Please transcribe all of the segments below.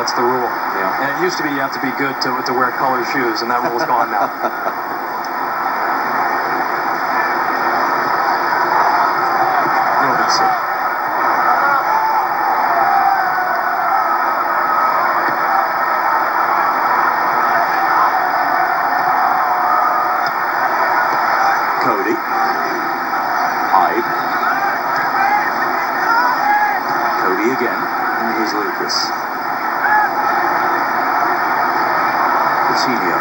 That's the rule. Yeah. And it used to be you have to be good to wear colored shoes, and that rule's gone now. Robinson. Cody. Hyde. Cody again. And here's Lucas. Coutinho.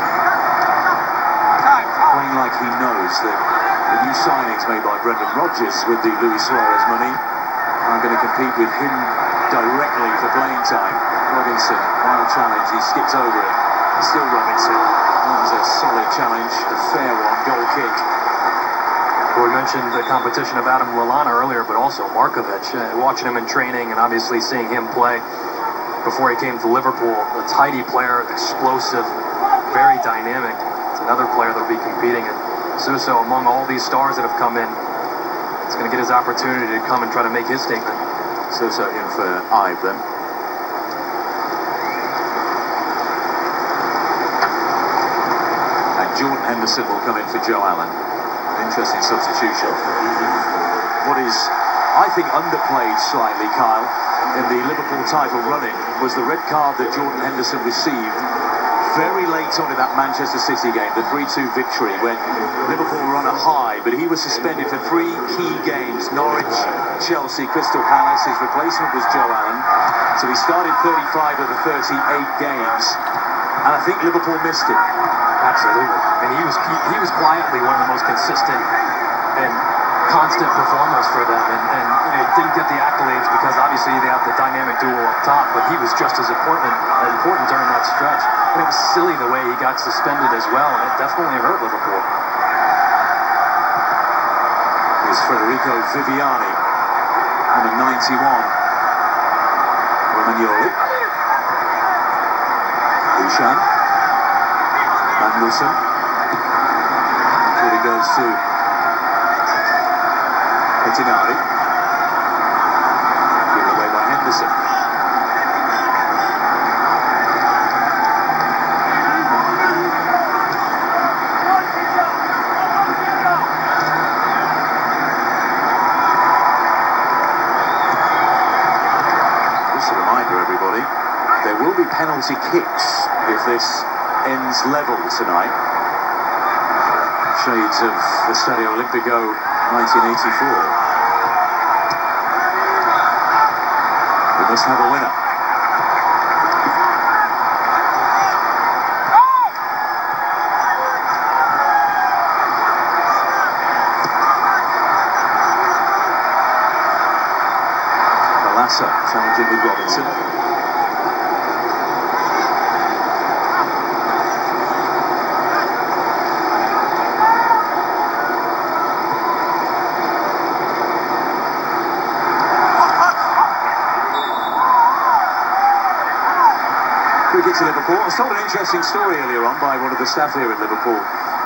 Playing like he knows that the new signings made by Brendan Rodgers with the Luis Suarez money are going to compete with him directly for playing time. Robinson, wild challenge, he skips over it. Still Robinson. That was a solid challenge, a fair one, goal kick. We mentioned the competition of Adam Lallana earlier, but also Markovic. Watching him in training and obviously seeing him play before he came to Liverpool, a tidy player, explosive, very dynamic. It's another player that will be competing. And Suso, among all these stars that have come in, is going to get his opportunity to come and try to make his statement. Suso in for Ive then. And Jordan Henderson will come in for Joe Allen. Interesting substitution. What is, I think, underplayed slightly, Kyle, in the Liverpool title running was the red card that Jordan Henderson received very late on in that Manchester City game, the 3-2 victory, when Liverpool were on a high, but he was suspended for 3 key games: Norwich, Chelsea, Crystal Palace. His replacement was Joe Allen, so he started 35 of the 38 games, and I think Liverpool missed him. Absolutely. And he was quietly one of the most consistent and constant performers for them, and didn't get the accolades because obviously they have the dynamic duo up top, but he was just as important during that stretch. And it was silly the way he got suspended as well, and it definitely hurt Liverpool. Here's Federico Viviani, number 91. Romagnoli. Dushan. Magnusson. Before he goes to Pettinari. Given away by Henderson. Just a reminder, everybody, there will be penalty kicks if this ends level tonight. Shades of the Stadio Olimpico 1984. We must have a winner. Balassa challenging with Robinson. Kick to Liverpool. I was told an interesting story earlier on by one of the staff here at Liverpool,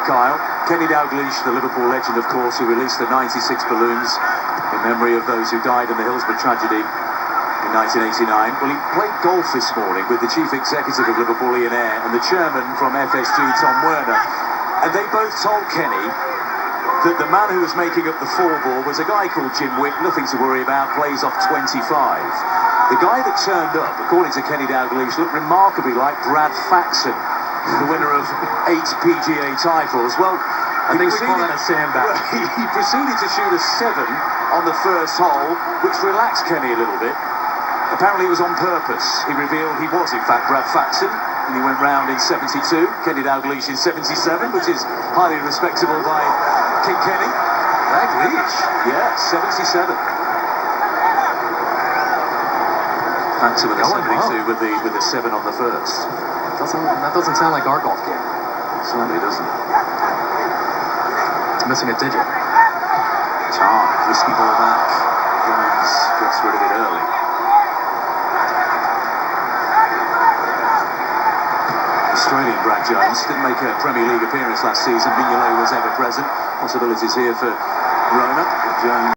Kyle. Kenny Dalglish, the Liverpool legend, of course, who released the 96 balloons in memory of those who died in the Hillsborough tragedy in 1989. Well, he played golf this morning with the chief executive of Liverpool, Ian Ayre, and the chairman from FSG, Tom Werner. And they both told Kenny that the man who was making up the 4-ball was a guy called Jim Wick, nothing to worry about, plays off 25. The guy that turned up, according to Kenny Dalglish, looked remarkably like Brad Faxon, the winner of 8 PGA titles. Well, I think we call that a sandbag. He proceeded to shoot a 7 on the first hole, which relaxed Kenny a little bit. Apparently it was on purpose. He revealed he was, in fact, Brad Faxon, and he went round in 72, Kenny Dalglish in 77, which is highly respectable by King Kenny. Dalglish? Yeah, 77. Faxon with the 72 with the 7 on the first. That doesn't sound like our golf game. It certainly doesn't. It's missing a digit. Tom, risky ball back. Jones gets rid of it early. Australian Brad Jones didn't make a Premier League appearance last season. Mignolet was ever present. Possibilities here for Roma. Jones